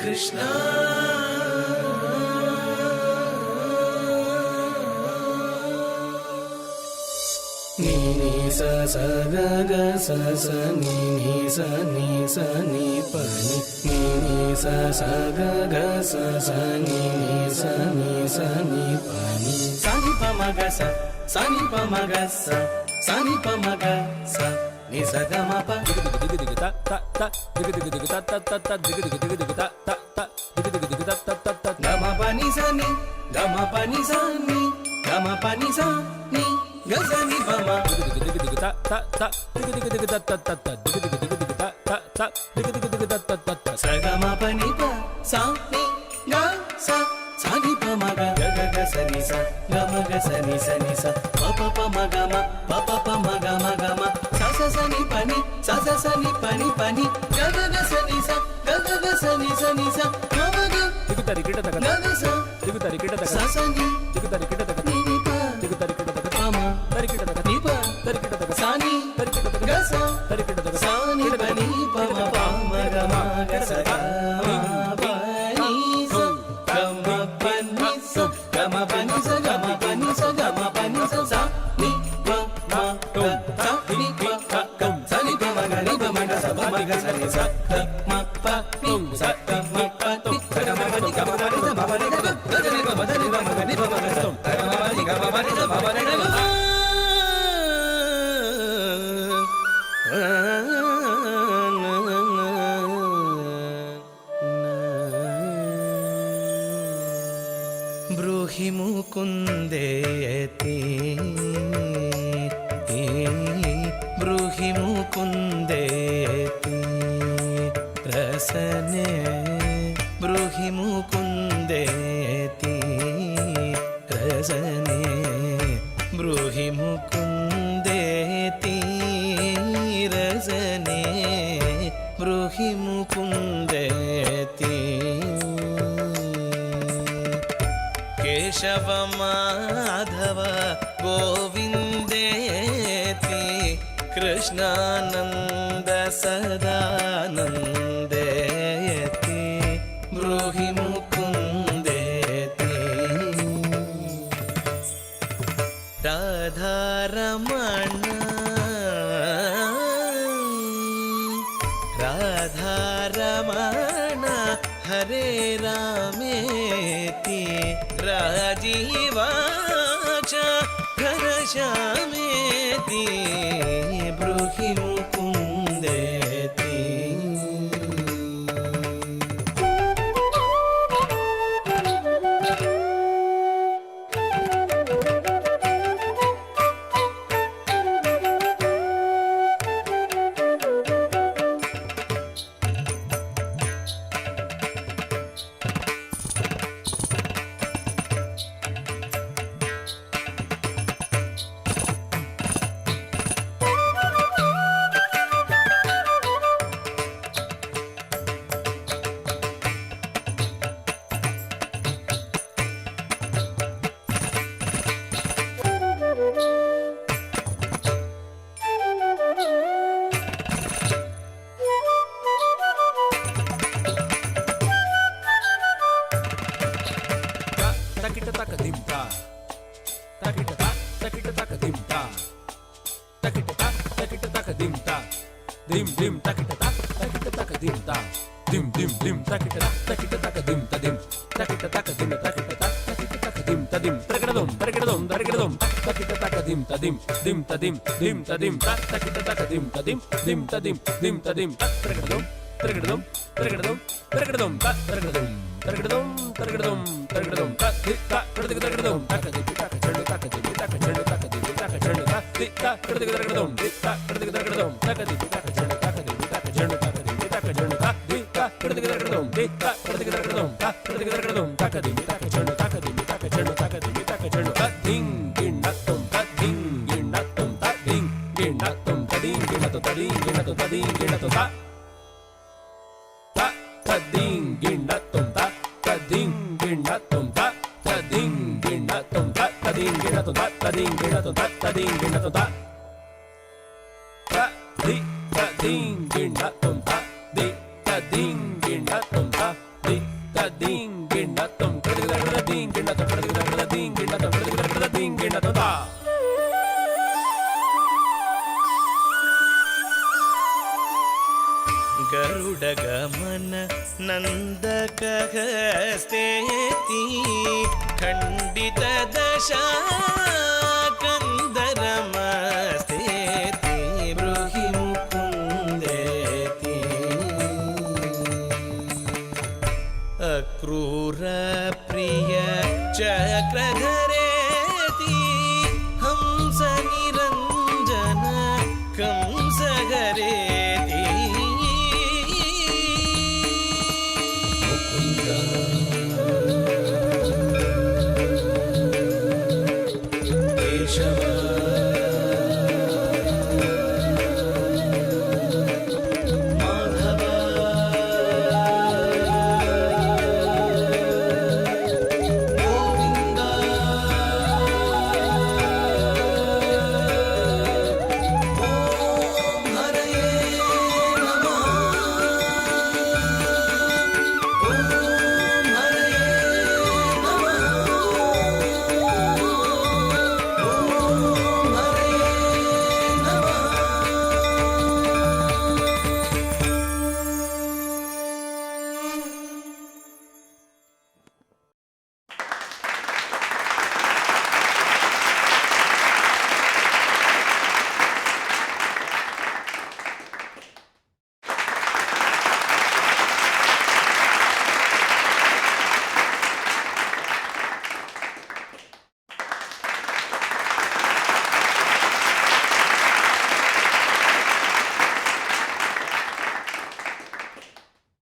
కృష్ణ నీ నీ స స గ గ స స నీ నీ స నీ స నీ ప నీ నీ స స గ గ స స నీ నీ స నీ స నీ ప నీ స ని ప మ గ స స ని ప మ గ స స ని ప మ గ స ని స గ మ ప దిగ దిగ దిగ దిగ త త త దిగ దిగ దిగ త త త త దిగ దిగ దిగ దిగ త త త దిగ దిగ దిగ త త త త గ మ ప ని స ని గ మ ప ని స ని గ మ ప ని స ని గ స ని ప మ దిగ దిగ దిగ దిగ త త త దిగ దిగ దిగ త త త త దిగ దిగ దిగ దిగ త త త దిగ దిగ దిగ త త త త స గ మ ప ని ప స ని గ స స ని ప మ గ గ గ గ స ని స గ మ గ స ని స ప ప ప మ గ మ ప ప ప మ గ మ గ మ స స స ని ప ని స స స ని ప ని గ గ గ స ని స గ గ గ స ని స మ మ గ దిగ తరి కిట తగ గ గ స దిగ తరి కిట తగ స స ని దిగ తరి కిట తగ ని ని ప దిగ తరి కిట తగ ప మ తరి కిట తగ ని ప తరి కిట తగ స ని తరి కిట తగ గ స తరి కిట తగ స ని ప ని ప మ ప మ గ మ గ స గ మ ప ని స గ మ ప ని స గ మ ప ని స గ మ ప ని స గ మ ప ని స స ని ప మ గ స ని ప గ స ని ప మ గ ని ప మ గ స ప మ గ స ని స గ మ ప ని స గ మ ప ని స గ మ ప ని గ మ ప ని స మ ప ని గ గ ని ప మ ద ని ప మ గ ని ప మ గ స గ మ ప ని గ మ ప ని స మ ప ని గ మ బ్రూహి ముకుందేతి బ్రూహి ముకుందేతి రసనే బ్రూహి ముకుందేతి రసనే బ్రూహి ముకుందేతి రసనే బ్రూహి ముకుందేతి Keshava Madhava గోవిందేతి Krishnananda సదానందేతి బ్రూహి ముకుందేతి Radha Ramana Radha Ramana Hare రామేతి రాజీవాచ ఘనశ్యామేతి బ్రూహి ముకుందేతి dim dim takita taka dim ta dim dim dim takita taka dim ta dim takita taka dim takita taka dim ta dim takita taka dim ta dim dim ta dim dim ta dim takita taka dim ta dim dim ta dim dim ta dim takita ta गरुडगमन नन्दकहस्तेति खण्डित दशा कन्दरमस्तेति ब्रूहि मुकुन्देति अक्रूर प्रिय चक्रधरेति हंस निरञ्जन कंसहरेति